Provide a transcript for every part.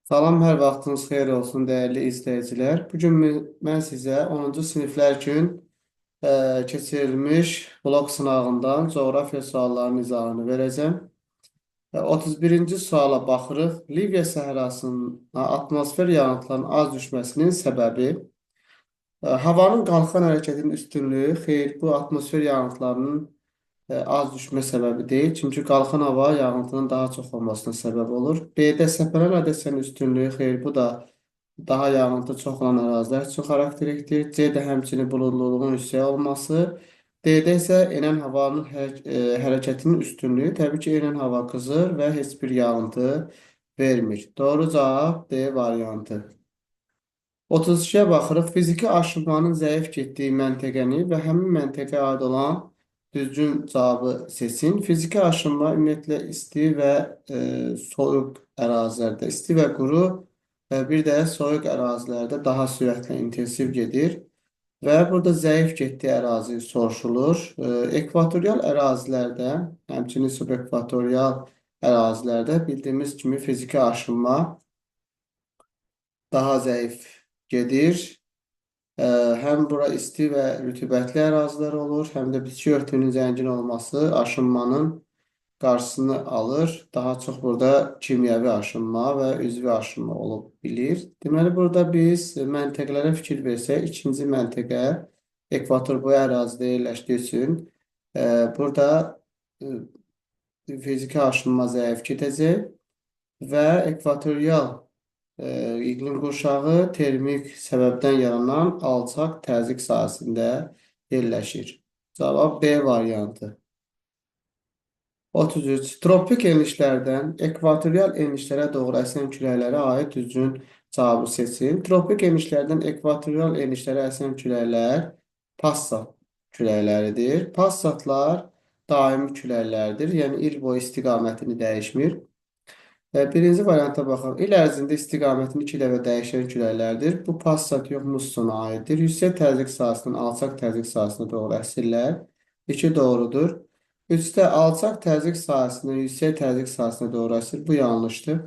Salam, hər vaxtınız xeyir olsun, dəyərli izləyicilər. Bugün mən sizə 10-cu siniflər üçün keçirilmiş blok sınağından coğrafiya suallarının izahını verəcəm. 31-ci suala baxırıq. Liviya səhrasına atmosfer yağıntılarının az düşməsinin səbəbi. Havanın qalxan hərəkətinin üstünlüyü. Xeyr, bu atmosfer yağıntılarının az düşmə səbəbi deyil. Çünki qalxan hava yağıntının daha çox olmasına səbəb olur. B-də səpələn radiasiyanın üstünlüyü. Xeyr, bu da daha yağıntı çox olan ərazilər üçün xarakterikdir. C-də həmçinin buludluluğun yüksək olması. D-də isə enən havanın hərəkətinin üstünlüyü. Təbii ki, enən hava qızır və heç bir yağıntı vermir. Doğru cavab D variantı. 32-yə baxırıq. Fiziki aşınmanın zəif getdiyi məntəqəni və həmin məntəqəyə aid olan düzgün cavabı seçin. Fiziki aşınma ümumiyyətlə isti və soyuq ərazilərdə, isti və quru və bir də soyuq ərazilərdə daha sürətlə intensiv gedir. Və burada zəif getdiyi ərazi soruşulur. Ekvatorial ərazilərdə, həmçinin subekvatorial ərazilərdə bildiyimiz kimi fiziki aşınma daha zəif gedir. Həm bura isti və rütubətli ərazilər olur, həm də bitki örtüyünün zəngin olması aşınmanın qarşısını alır. Daha çox burada kimyəvi aşınma və üzvi aşınma olub bilir. Deməli, burada biz məntəqələrə fikir versək, ikinci məntəqə ekvator boyu ərazidə yerləşdiyi üçün burada fiziki aşınma zəif gedəcək və ekvatorial iqlim qurşağı termik səbəbdən yaranan alçaq təzyiq sahəsində yerləşir. Cavab B variantı. 33. Tropik enişlərdən ekvatorial enişlərə doğru əsən küləklərə aid düzgün cavabı seçin. Tropik enişlərdən ekvatorial enişlərə əsən küləklər passat küləkləridir. Passatlar daimi küləklərdir, yəni il boyu istiqamətini dəyişmir. Birinci varianta baxaq. İl ərzində istiqamətini 2 dəfə dəyişən küləklərdir. Bu passat yox, mussona aiddir. Yüksək təzyiq sahəsindən alçaq təzyiq sahəsinə doğru əsirlər. 2 doğrudur. 3-də alçaq təzyiq sahəsindən yüksək təzyiq sahəsinə doğru əsir. Bu yanlışdır.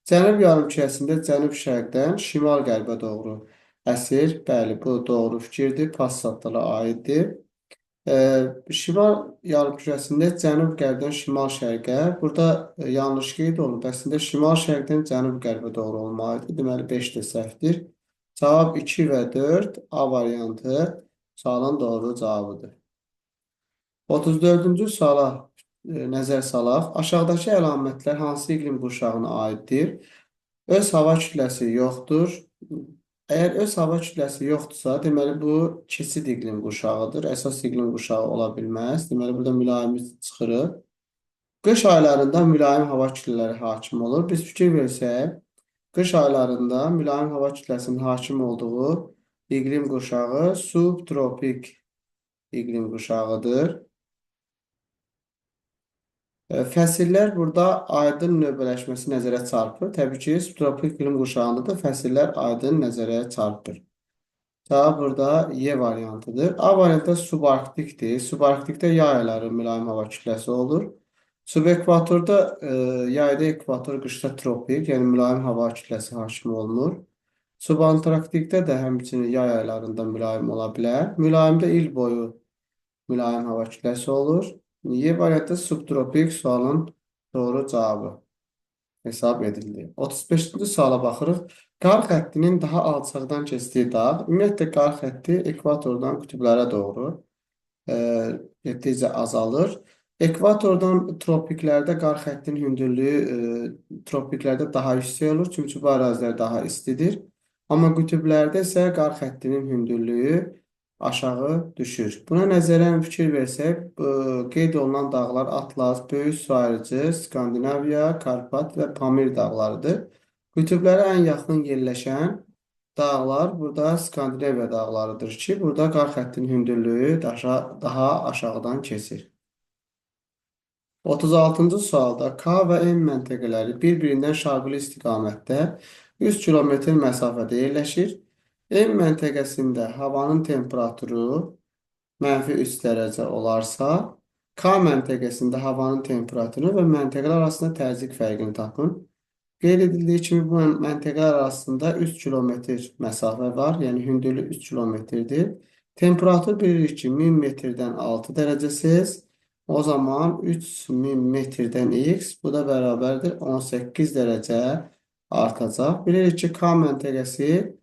Cənub yarımkürəsində cənub-şərqdən şimal-qərbə doğru əsir. Bəli, bu doğru fikirdir. Passatlara aiddir. Şimal yarımkürəsində cənub-qərbdən şimal-şərqə. Burada yanlış qeyd olunub. Əslində şimal-şərqdən cənub-qərbə doğru olmalıdır. Deməli 5 də səhvdir. Cavab 2 və 4 A variantı sualın doğru cavabıdır. 34-cü suala nəzər salaq. Aşağıdakı əlamətlər hansı iqlim qurşağına aiddir? Öz hava kütləsi yoxdur. Əgər öz hava kütləsi yoxdursa, deməli bu keçid iqlim qurşağıdır. Əsas iqlim qurşağı ola bilməz. Deməli burada mülayimlik çıxırıq. Qış aylarında mülayim hava kütlələri hakim olur. Biz fikir versək, qış aylarında mülayim hava kütləsinin hakim olduğu iqlim qurşağı subtropik iqlim qurşağıdır. Fəsillər burada aydın növbələşməsi nəzərə çarpır. Təbii ki, subtropik iqlim qurşağında da fəsillər aydın nəzərə çarpır. Cavab burada Y variantıdır. A variantı subarktikdir. Subarktikdə yay ayları mülayim hava kütləsi olur. Subekvatorda yayda ekvator, qışda tropik, yəni mülayim hava kütləsi hakim olunur. Subantarktikdə də həmçinin yay aylarında mülayim ola bilər. Mülayimdə il boyu mülayim hava kütləsi olur. Y variantı subtropik sualın doğru cavabı hesab edildi. 35-ci suala baxırıq. Qar xəttinin daha alçaqdan keçdiyi dağ, ümumiyyətlə qar xətti ekvatordan qütblərə doğru getdikcə azalır. Ekvatordan tropiklərdə qar xəttinin hündürlüyü tropiklərdə daha yüksək olur, çünki bu ərazilər daha istidir. Amma qütblərdə isə qar xəttinin hündürlüyü aşağı düşür. Buna nəzərən fikir versək, qeyd olunan dağlar Atlas, Böyük Su Ayrıcı, Skandinaviya, Karpat və Pamir dağlarıdır. Qütblərə ən yaxın yerləşən dağlar burada Skandinaviya dağlarıdır ki, burada qar xəttinin hündürlüyü daha aşağıdan keçir. 36-cı sualda K və M məntəqələri bir-birindən şarqlı istiqamətdə 100 kilometr məsafədə yerləşir. M məntəqəsində havanın temperaturu -3 dərəcə olarsa, K məntəqəsində havanın temperaturu və məntəqələr arasında təzyiq fərqini tapın. Qeyd edildiyi kimi bu məntəqələr arasında 3 kilometr məsafə var. Yəni hündürlük 3 kilometrdir. Temperatur bilirik ki 1000 metrdən 6 dərəcə Selsi. O zaman 3000 metrdən x bu da bərabərdir 18 dərəcə artacaq. Bilirik ki K məntəqəsi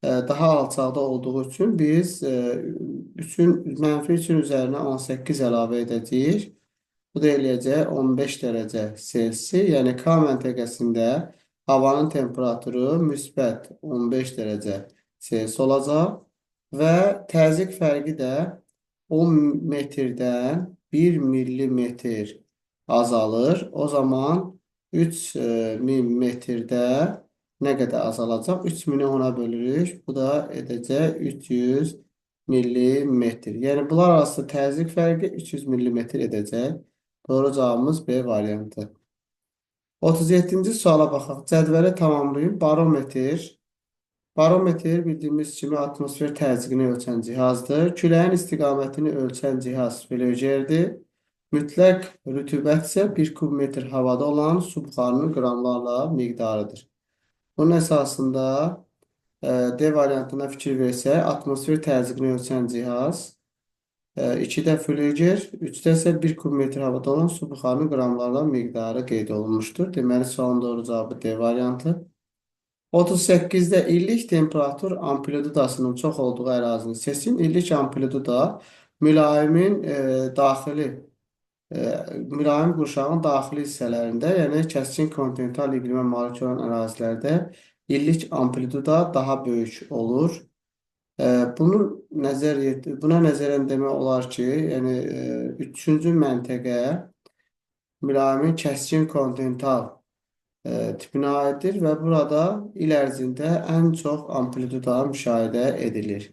daha alçaqda olduğu üçün biz -3-ün üzərinə 18 əlavə edəcəyik. Bu da eləyəcək 15 dərəcə Selsi. Yəni K məntəqəsində havanın temperaturu müsbət 15 dərəcə Selsi olacaq və təzyiq fərqi də 10 metrdən 1 millimetr azalır. O zaman 3000 metrdə nə qədər azalacaq? 3000-i 10-a bölürük. Bu da edəcək 300 millimetr. Yəni bunlar arasında təzyiq fərqi 300 millimetr edəcək. Doğru cavabımız B variantı. 37-ci suala baxaq. Cədvəli tamamlayın. Barometr. Barometr bildiyimiz kimi atmosfer təzyiqini ölçən cihazdır. Küləyin istiqamətini ölçən cihaz flöjerdir. Mütləq rütubət isə 1 kub metr havada olan su buxarının qramlarla miqdarıdır. Bunun əsasında D variantına fikir versək, atmosfer təzyiqini ölçən cihaz 2-də flüger, 3-də isə 1 kub metr havada olan su buxarının qramlarla miqdarı qeyd olunmuşdur. Deməli, sualın doğru cavabı D variantı. 38-də illik temperatur amplitudasının çox olduğu ərazini seçin. İllik amplituda mülayimin mülayim qurşağın daxili hissələrində, yəni kəskin kontinental iqlimə malik olan ərazilərdə illik amplituda daha böyük olur. Buna nəzərən demək olar ki, yəni 3-cü məntəqə mülayimin kəskin kontinental tipinə aiddir və burada il ərzində ən çox amplituda müşahidə edilir.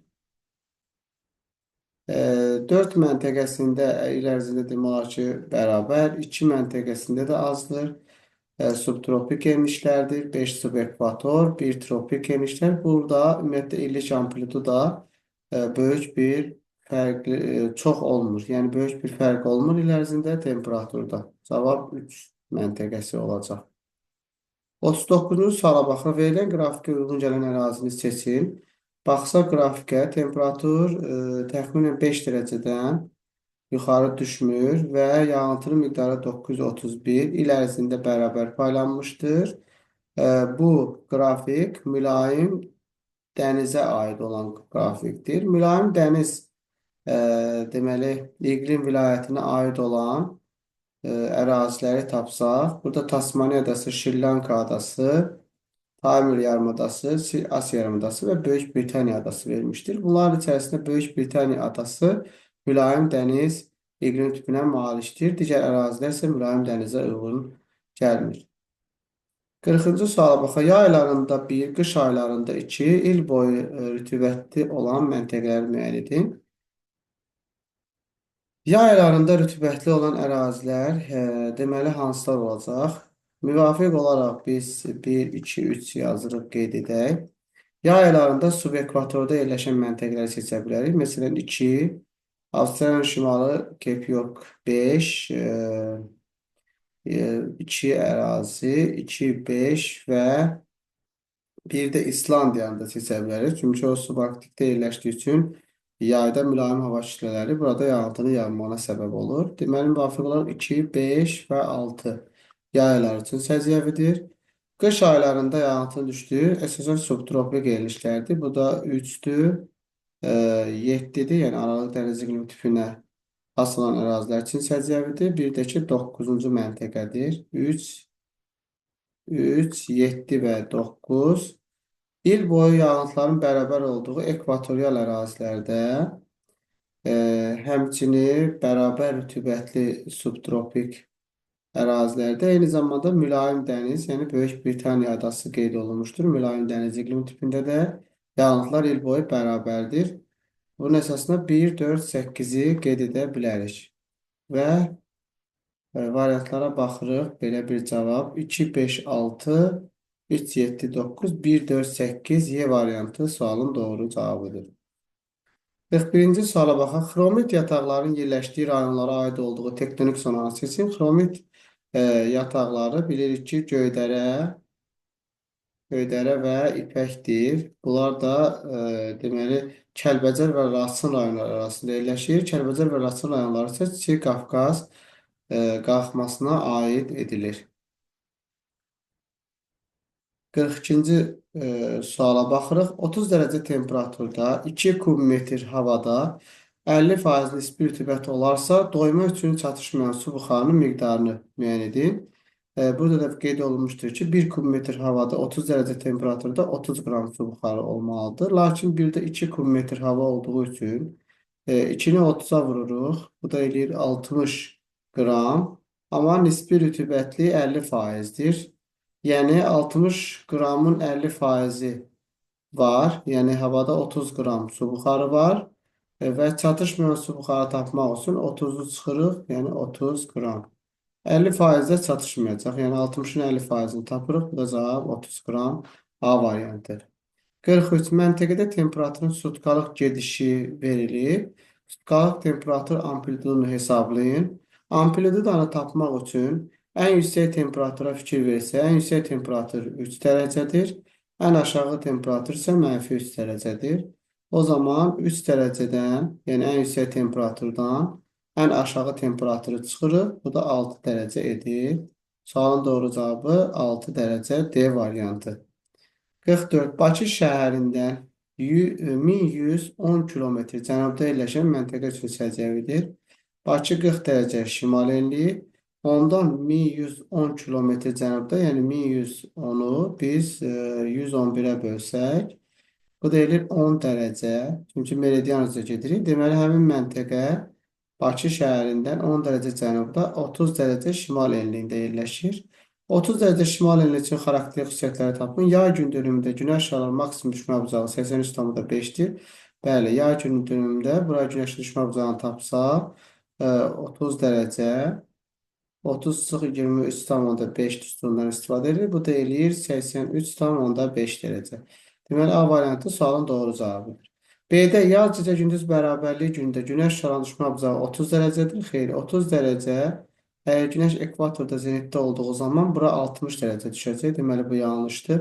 4 məntəqəsində il ərzində demək olar ki, bərabər, 2 məntəqəsində də azdır. Subtropik enişlərdir, 5 subekvator, 1 tropik enişlər. Burada ümumiyyətlə illik amplituda böyük bir çox olmur. Yəni böyük bir fərq olmur il ərzində temperaturda. Cavab 3 məntəqəsi olacaq. 39-cu suala baxın. Verilən qrafikə uyğun gələn ərazini seçin. Baxsa qrafikə temperatur təxminən 5 dərəcədən yuxarı düşmür və yağıntının miqdarı 931 il ərzində bərabər paylanmışdır. Bu qrafik mülayim dənizə aid olan qrafikdir. Mülayim dəniz deməli iqlim vilayətinə aid olan əraziləri tapsaq, burada Tasmaniya adası, Şri-Lanka adası, Taymır yarımadası, Asiya yarımadası və Böyük Britaniya adası vermişdir. Bunların içərisində Böyük Britaniya adası mülayim dəniz iqlim tipinə malikdir. Digər ərazilər isə mülayim dənizə uyğun gəlmir. 40-cı suala baxaq. Yay aylarında 1, qış aylarında 2, il boyu rütubətli olan məntəqələri müəyyən edin. Yay aylarında rütubətli olan ərazilər deməli hansılar olacaq? Müvafiq olaraq biz 1, 2, 3 yazırıq, qeyd edək. Yay aylarında subekvatorda yerləşən məntəqələri seçə bilərik. Məsələn, 2, Avstraliyanın şimalı, Cape York 5, 2 ərazi, 2, 5 və bir də İslandiyanı da seçə bilərik. Çünki o subarktikdə yerləşdiyi üçün yayda mülayim hava kütlələri burada yağıntının yağmağına səbəb olur. Deməli, müvafiq olaraq 2, 5 və 6 yay ayları üçün səciyyəvidir. Qış aylarında yağıntının düşdüyü əsasən subtropik yerləşlərdir. Bu da 3-dür, 7-dir, yəni Aralıq dəniz iqlim tipinə asılan ərazilər üçün səciyyəvidir. Bir də ki, 9-cu məntəqədir. 3, 7 və 9. İl boyu yağıntıların bərabər olduğu ekvatorial ərazilərdə, həmçinin bərabər rütubətli subtropik ərazilərdə eyni zamanda mülayim dəniz, yəni Böyük Britaniya adası qeyd olunmuşdur. Mülayim dəniz iqlim tipində də yağıntılar il boyu bərabərdir. Bunun əsasında 1, 4, 8-i qeyd edə bilərik. Və variantlara baxırıq. Belə bir cavab 2, 5, 6, 3, 7, 9, 1, 4, 8 Y variantı sualın doğru cavabıdır. 41-ci suala baxaq. Xromit yataqların yerləşdiyi rayonlara aid olduğu tektonik zonanı seçin. Xromit yataqları bilirik ki, Göydərə, Göydərə və İpəkdir. Bunlar da deməli Kəlbəcər və Laçın rayonları arasında yerləşir. Kəlbəcər və Laçın rayonları isə Kiçik Qafqaz qalxmasına aid edilir. 42-ci suala baxırıq. 30 dərəcə temperaturda 2 kub metr havada 50% nisbi rütubət olarsa, doyma üçün çatışmayan su buxarının miqdarını müəyyən edin. Burada da qeyd olunmuşdur ki, 1 kub metr havada 30 dərəcə temperaturda 30 qram su buxarı olmalıdır. Lakin bir də 2 kub metr hava olduğu üçün 2-ni 30-a vururuq. Bu da eləyir 60 qram. Amma nisbi rütubətli 50%dir. Yəni 60 qramın 50%-i var. Yəni havada 30 qram su buxarı var. Və çatışmayan su buxarı tapmaq üçün 30-u çıxırıq, yəni 30 qram. 50%-də çatışmayacaq. Yəni 60-ın 50%-ni tapırıq. Bu da cavab 30 qram A variantı. 43. Məntəqədə temperaturun sutkalıq gedişi verilib. Sutkalıq temperatur amplitudunu hesablayın. Amplitudanı tapmaq üçün ən yüksək temperatura fikir versə, ən yüksək temperatur 3 dərəcədir. Ən aşağı temperatur isə -3 dərəcədir. O zaman 3 dərəcədən, yəni ən yüksək temperaturdan ən aşağı temperaturu çıxırıq. Bu da 6 dərəcə edir. Sualın doğru cavabı 6 dərəcə D variantı. 44. Bakı şəhərindən 1110 kilometr cənubda yerləşən məntəqə üçün səciyyəvidir. Bakı 40 dərəcə şimal enliyi. Ondan 1110 kilometr cənubda, yəni 1110-u biz 111-ə bölsək, bu da eləyir 10 dərəcə. Çünki meridian üzrə gedirik. Deməli, həmin məntəqə Bakı şəhərindən 10 dərəcə cənubda, 30 dərəcə şimal enliyində yerləşir. 30 dərəcə şimal enliyi üçün xarakterik xüsusiyyətləri tapın. Yay gün dönümündə günəş şüaları maksimum düşmə bucağı 83,5-dir. Bəli, yay gün dönümündə bura günəş düşmə bucağını tapsaq, 30 dərəcə 30-23,5 düsturundan istifadə edilir. Bu da eləyir 83,5 dərəcə. Deməli, A variantı sualın doğru cavabıdır. B-də yaz gecə gündüz bərabərliyi günündə günəş şüalarının düşmə bucağı 30 dərəcədir. Xeyr, 30 dərəcə əgər günəş ekvatorda zenitdə olduğu zaman bura 60 dərəcə düşəcək. Deməli, bu yanlışdır.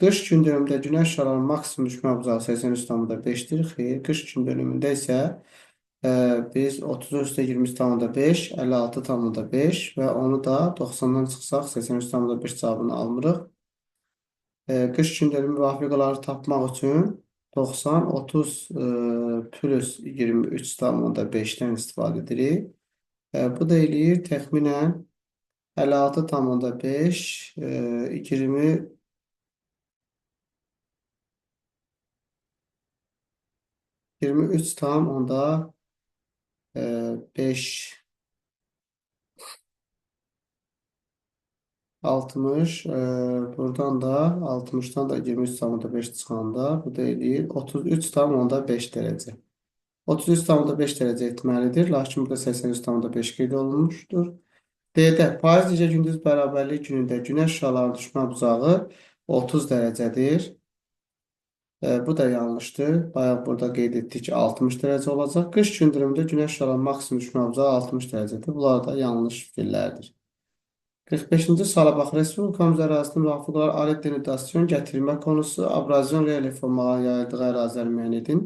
Qış gün dönümündə günəş şüalarının maksimum düşmə bucağı 83,5-dir. Xeyr, qış gün dönümündə isə biz 30/23,5, 56,5 və onu da 90-dan çıxsaq 83,5 cavabını almırıq. Qış gün dönümü müvafiq olaraq tapmaq üçün 90, 30 plus 23,5-dən istifadə edirik. Bu da eləyir təxminən 56,5, 23,5 60, buradan da 60-dan da 23,5 çıxanda bu da eləyir 33,5 dərəcə. 33,5 dərəcə etməlidir. Lakin burada 83,5 qeyd olunmuşdur. D-də payız gecə gündüz bərabərlik günündə günəş şüalarının düşmə bucağı 30 dərəcədir. Bu da yanlışdır. Bayaq burada qeyd etdik ki 60 dərəcə olacaq. Qış gündürümdə günəş şüalarının maksimum düşmə bucağı 60 dərəcədir. Bunlar da yanlış fikirlərdir. 45-ci suala bax. Respublikamız ərazisində müvafiq olaraq alet denudasyon gətirilmə konusu, abrazyon relyef formalarının yayıldığı əraziləri müəyyən edin.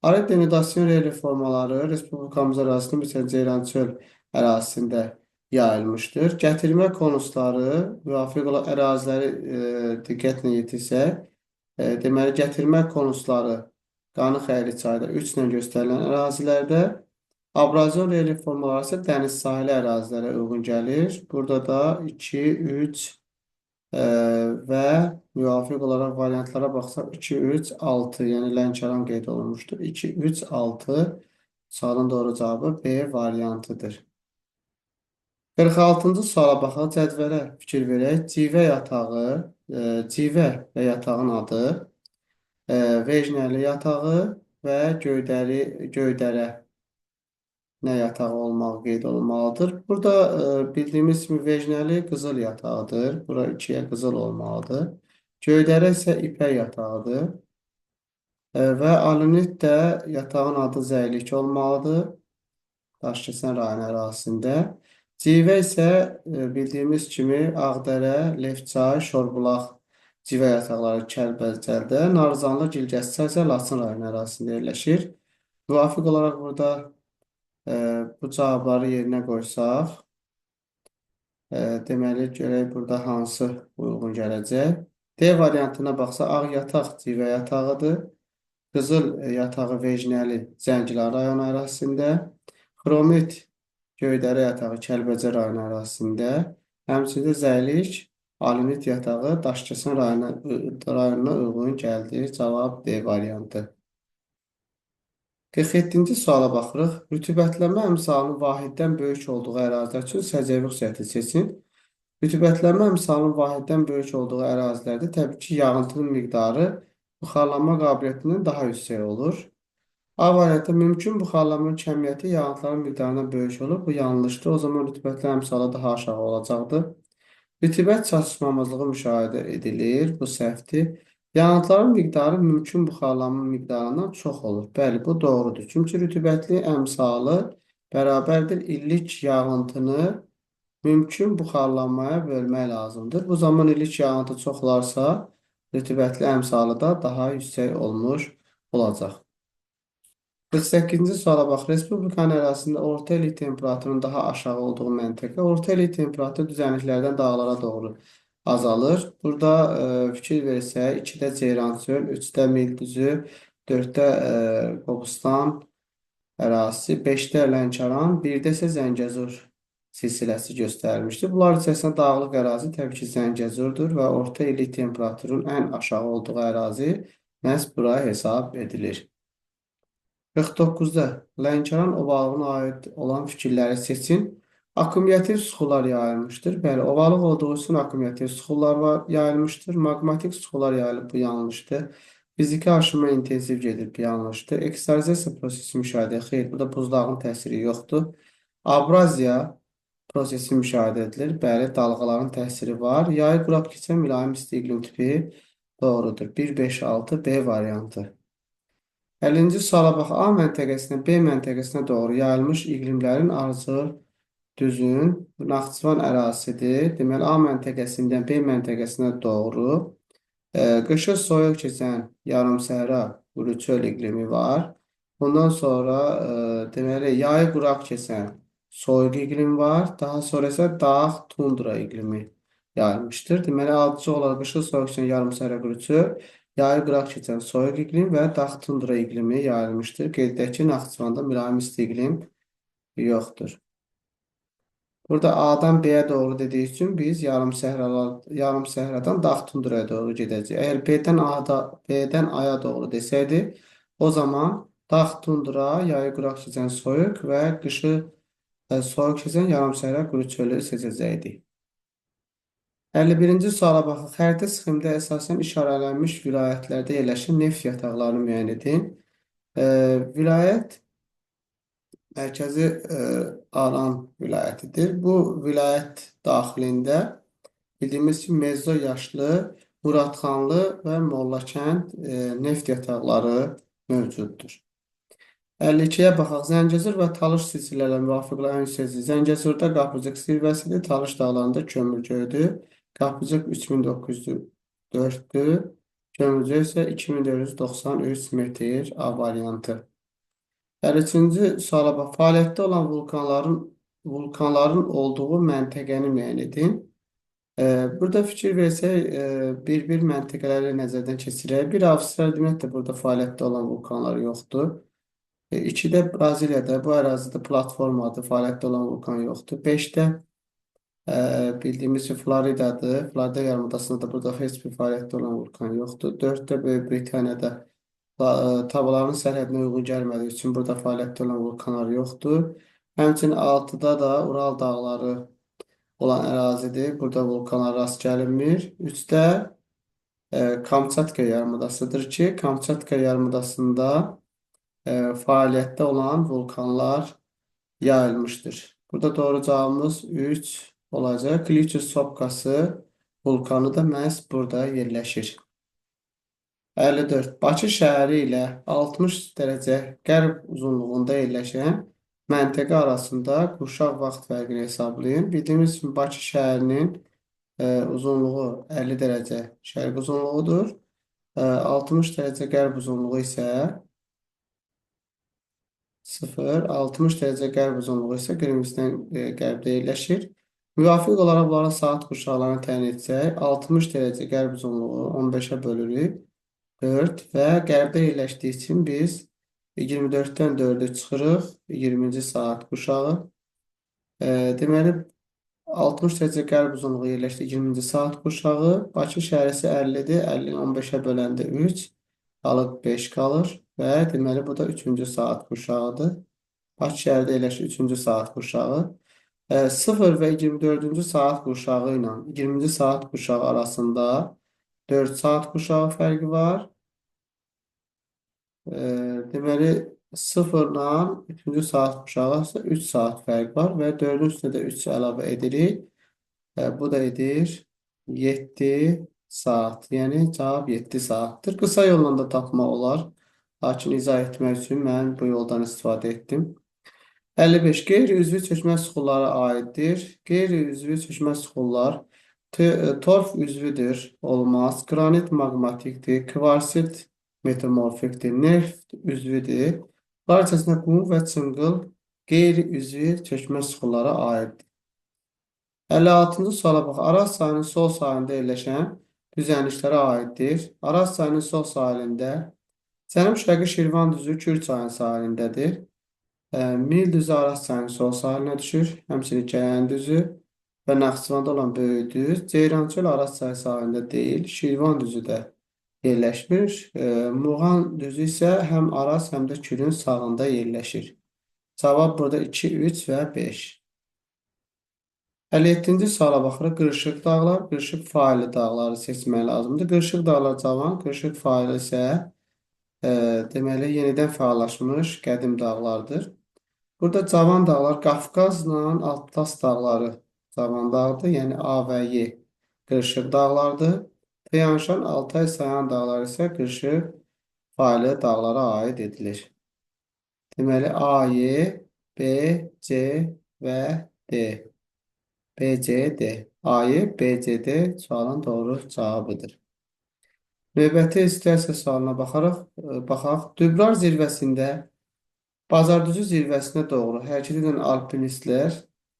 Alet denudasyon relyef formaları Respublikamız ərazisində məsələn Ceyrançöl ərazisində yayılmışdır. Gətirilmə konusları müvafiq olaraq əraziləri diqqətlə yetirsək, deməli gətirilmə konusları Qanı Xəyri çayda 3 ilə göstərilən ərazilərdə, abrazyon relyef formaları isə dəniz sahili ərazilərə uyğun gəlir. Burada da 2, 3 və müvafiq olaraq variantlara baxsaq 2, 3, 6, yəni Lənkəran qeyd olunmuşdur. 2, 3, 6 sualın doğru cavabı B variantıdır. 46-cı suala baxaq, cədvələ fikir verək. Civə yatağı, civə və yatağın adı, Vejnəli yatağı və Göydərə nə yatağı olmağı qeyd olunmalıdır. Burada bildiyimiz kimi Vejnəli qızıl yatağıdır. Bura 2-yə qızıl olmalıdır. Göydərə isə ipək yatağıdır. Və Alunit də yatağın adı Zəylik olmalıdır. Daşkəsən rayonu ərazisində. Civə isə bildiyimiz kimi Ağdərə, Lefçay, Şorbulaq Civə yataqları Kəlbəcərdə, Narzanlı, Gilgəstər isə Laçın rayonu ərazisində yerləşir. Müvafiq olaraq burada bu cavabları yerinə qoysaq, deməli görək burada hansı uyğun gələcək. D variantına baxsa ağ yataq civə yatağıdır. Qızıl yatağı Vecnəli Zəngilan rayonu ərazisində. Xromit Göydərə yatağı Kəlbəcər rayonu ərazisində. Həmçinin Zəylik Alimit yatağı Daşkəsən rayonuna uyğun gəldi. Cavab D variantı. 47-ci suala baxırıq. Rütubətlənmə əmsalının vahiddən böyük olduğu ərazilər üçün səciyyəvi xüsusiyyəti seçin. Rütubətlənmə əmsalının vahiddən böyük olduğu ərazilərdə təbii ki, yağıntının miqdarı buxarlanma qabiliyyətindən daha yüksək olur. A variantı mümkün buxarlanmanın kəmiyyəti yağıntıların miqdarından böyük olur. Bu yanlışdır. O zaman rütubətli əmsalı daha aşağı olacaqdır. Rütubət çatışmamazlığı müşahidə edilir. Bu səhvdir. Yağıntıların miqdarı mümkün buxarlanma miqdarından çox olur. Bəli, bu doğrudur. Çünki rütubətli əmsalı bərabərdir illik yağıntını mümkün buxarlanmaya bölmək lazımdır. Bu zaman illik yağıntı çox olarsa, rütubətli əmsalı da daha yüksək olmuş olacaq. 48-ci suala bax. Respublikanın ərazisində orta illik temperaturun daha aşağı olduğu məntəqə, orta illik temperatur düzənliklərdən dağlara doğru azalır. Burada fikir versək, 2-də Ceyrançöl, 3-də Mildüzü, 4-də Qobustan ərazisi, 5-də Lənkəran, 1-də isə Zəngəzur silsiləsi göstərilmişdir. Bunlar içərisində dağlıq ərazi təbii ki, Zəngəzurdur və orta illik temperaturun ən aşağı olduğu ərazi məhz bura hesab edilir. 49-da Lənkəran ovalığına aid olan fikirləri seçin. Akkumulyativ suxular yayılmışdır. Bəli, ovalıq olduğu üçün akkumulyativ suxular yayılmışdır. Maqmatik suxular yayılıb, bu yanlışdır. Fiziki aşınma intensiv gedir, bu yanlışdır. Eksternizasiya prosesi müşahidə, xeyr, burada buzlağın təsiri yoxdur. Abraziya prosesi müşahidə edilir. Bəli, dalğaların təsiri var. Yayı quraq keçən mülayim isti iqlim tipi doğrudur. 1, 5, 6 B variantı. 50-ci suala bax. A məntəqəsindən B məntəqəsinə doğru yayılmış iqlimlərin ardıcıl düzün Naxçıvan ərazisidir. Deməli, A məntəqəsindən B məntəqəsinə doğru qışı soyuq keçən yarımsəhra quru çöl iqlimi var. Bundan sonra deməli, yayı quraq keçən soyuq iqlim var. Daha sonra isə dağ tundra iqlimi yayılmışdır. Deməli, ardıcıl olaraq qışı soyuq keçən yarımsəhra quru çöl, yayı qıraq keçən soyuq iqlim və dağ tundra iqlimi yayılmışdır. Qeyd edək ki, Naxçıvanda mülayim isti iqlim yoxdur. Burada A-dan B-yə doğru dediyi üçün biz yarımsəhradan dağ tundraya doğru gedəcəyik. Əgər B-dən A-ya doğru desəydi, o zaman dağ tundra, yayı qıraq keçən soyuq və qışı soyuq keçən yarımsəhra quru çölü seçəcəkdik. 51-ci suala baxın. Xəritə sxemdə əsasən işarələnmiş vilayətlərdə yerləşən neft yataqlarını müəyyən edin. Vilayət mərkəzi Aran vilayətidir. Bu vilayət daxilində bildiyimiz kimi Mezzo Yaşlı, Muradxanlı və Mollakənd neft yataqları mövcuddur. 52-yə baxaq. Zəngəzur və Talış silsilələrlə müvafiq olan ən yüksək Zəngəzurda Qapıcıq zirvəsidir. Talış dağlarında Kömürgöydür. Qapıcıq 3404-dür. Kömürgöy isə 2493 metr. A variantı. 53-cü suala bax. Fəaliyyətdə olan vulkanların olduğu məntəqəni müəyyən edin. Burada fikir versək, bir məntəqələri nəzərdən keçirək. Bir Avstraliya demək də burada fəaliyyətdə olan vulkanlar yoxdur. 2-də Braziliyada, bu ərazidə platformadır, fəaliyyətdə olan vulkan yoxdur. 5-də bildiyimiz ki, Floridadır. Florida yarımadasında da burada heç bir fəaliyyətdə olan vulkan yoxdur. 4-də Böyük Britaniyada Tabaların sərhədinə uyğun gəlmədiyi üçün burada fəaliyyətdə olan vulkanlar yoxdur. Həmçinin 6-da da Ural dağları olan ərazidir. Burada vulkanlar rast gəlinmir. 3-də Kamçatka yarımadasıdır ki, Kamçatka yarımadasında fəaliyyətdə olan vulkanlar yayılmışdır. Burada doğru cavabımız 3 olacaq. Kliçus Sopkası vulkanı da məhz burada yerləşir. 54. Bakı şəhəri ilə 60 dərəcə qərb uzunluğunda yerləşən məntəqə arasında qurşaq vaxt fərqini hesablayın. Bildiyimiz kimi Bakı şəhərinin uzunluğu 50 dərəcə şərq uzunluğudur. 60 dərəcə qərb uzunluğu isə 0, 60 dərəcə qərb uzunluğu isə qırmızıdan qərbdə yerləşir. Müvafiq olaraq bunların saat qurşaqlarını təyin etsək, 60 dərəcə qərb uzunluğu 15-ə bölürük. 4 və qərbdə yerləşdiyi üçün biz 24-dən 4-ü çıxırıq. 20-ci saat qurşağı. Deməli, 60 dərəcə qərb uzunluğu yerləşdi 20-ci saat qurşağı. Bakı şəhərisi 50-dir. 50-ni 15-ə böləndə 3, qalıb 5 qalır. Və deməli, bu da 3-cü saat qurşağıdır. Bakı şəhərdə yerləşir 3-cü saat qurşağı. 0 və 24-cü saat qurşağı ilə 20-ci saat qurşağı arasında 4 saat qurşağı fərqi var. Deməli, 0-la 3-cü saat qurşağı isə 3 saat fərq var və 4-ün üstünə də 3 əlavə edirik. Bu da edir 7 saat. Yəni, cavab 7 saatdır. Qısa yolla da tapmaq olar. Lakin izah etmək üçün mən bu yoldan istifadə etdim. 55. Qeyri-üzvi çökmə suxullara aiddir. Qeyri-üzvi çökmə suxullar torf üzvüdür, olmaz. Qranit maqmatikdir. Kvarsit metamorfikdir. Neft üzvüdür. Bunlar içərisində qum və çınqıl qeyri-üzvi çökmə suxullara aiddir. 56-cı suala bax. Araz çayının sol sahilində yerləşən düzənliklərə aiddir. Araz çayının sol sahilində Cənub-Şərqi Şirvan düzü Kür çayının sahilindədir. Mil düzü Araz çayının sol sahilinə düşür. Həmçinin Gəyən düzü və Naxçıvanda olan böyük düz. Ceyrançöl Araz çayı sahilində deyil. Şirvan düzü də yerləşmir. Muğan düzü isə həm Araz, həm də Kürün sağında yerləşir. Cavab burada 2, 3 və 5. 57-ci suala baxırıq. Qırışıq dağlar, qırışıq faili dağları seçmək lazımdır. Qırışıq dağlar cavan, qırışıq faili isə deməli, yenidən fəallaşmış qədim dağlardır. Burada cavan dağlar Qafqazla Atlas dağları cavan dağdır. Yəni A və Y qırışıq dağlardır. Tianşan, Altay, Sayan dağları isə qırışıq faili dağlara aid edilir. Deməli, A, Y, B, C və D. B, C, D. A, Y, B, C, D sualın doğru cavabıdır. Növbəti istiasiya sualına baxaq. Dübrar zirvəsində Bazardüzü zirvəsinə doğru hərəkət edən alpinistlər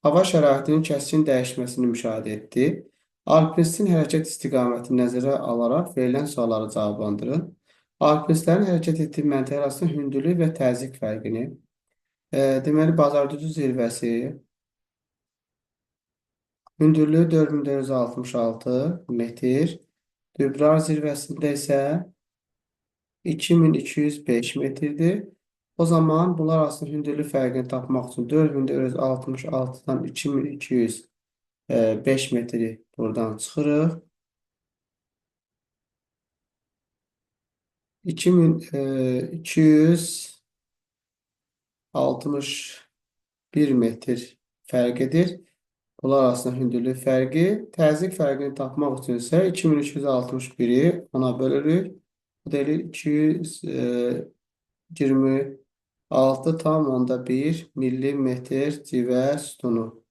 hava şəraitinin kəskin dəyişməsini müşahidə etdi. Alpinistin hərəkət istiqamətini nəzərə alaraq verilən sualları cavablandırın. Alpinistlərin hərəkət etdiyi məntəqə arasında hündürlük və təzyiq fərqini. Deməli, Bazardüzü zirvəsi hündürlüyü 4466 metr. Dübrar zirvəsində isə 2205 metrdir. O zaman bunlar arasında hündürlük fərqini tapmaq üçün 4466-dan 2205 metri buradan çıxırıq. 2261 metr fərq edir. Bunlar arasında hündürlük fərqi. Təzyiq fərqini tapmaq üçün isə 2261-i 10-a bölürük. Bu da eləyir 226,1 millimetr civə sütunu.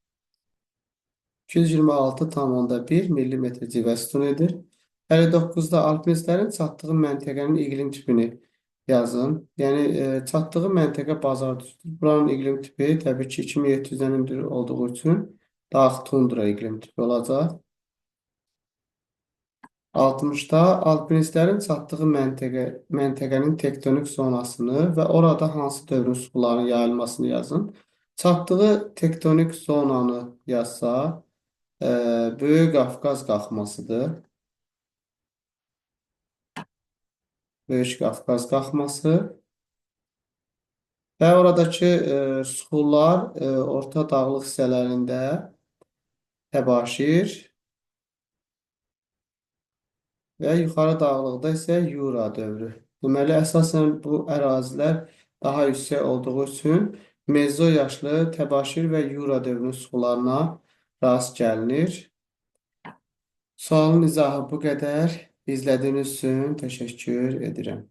226,1 millimetr civə sütunu edir. 59-da alpinistlərin çatdığı məntəqənin iqlim tipini yazın. Yəni, çatdığı məntəqə bazardüzdür. Buranın iqlim tipi təbii ki, 2700-dən hündür olduğu üçün dağ tundra iqlim tipi olacaq. 60-da alpinistlərin çatdığı məntəqənin tektonik zonasını və orada hansı dövrün suxularının yayılmasını yazın. Çatdığı tektonik zonanı yazsa, Böyük Qafqaz qalxmasıdır. Böyük Qafqaz qalxması. Və oradakı suxullar orta dağlıq hissələrində təbaşir və yuxarı dağlıqda isə Yura dövrü. Deməli, əsasən bu ərazilər daha yüksək olduğu üçün Mezo yaşlı Təbaşir və Yura dövrünün suxularına rast gəlinir. Sualın izahı bu qədər. İzlədiyiniz üçün təşəkkür edirəm.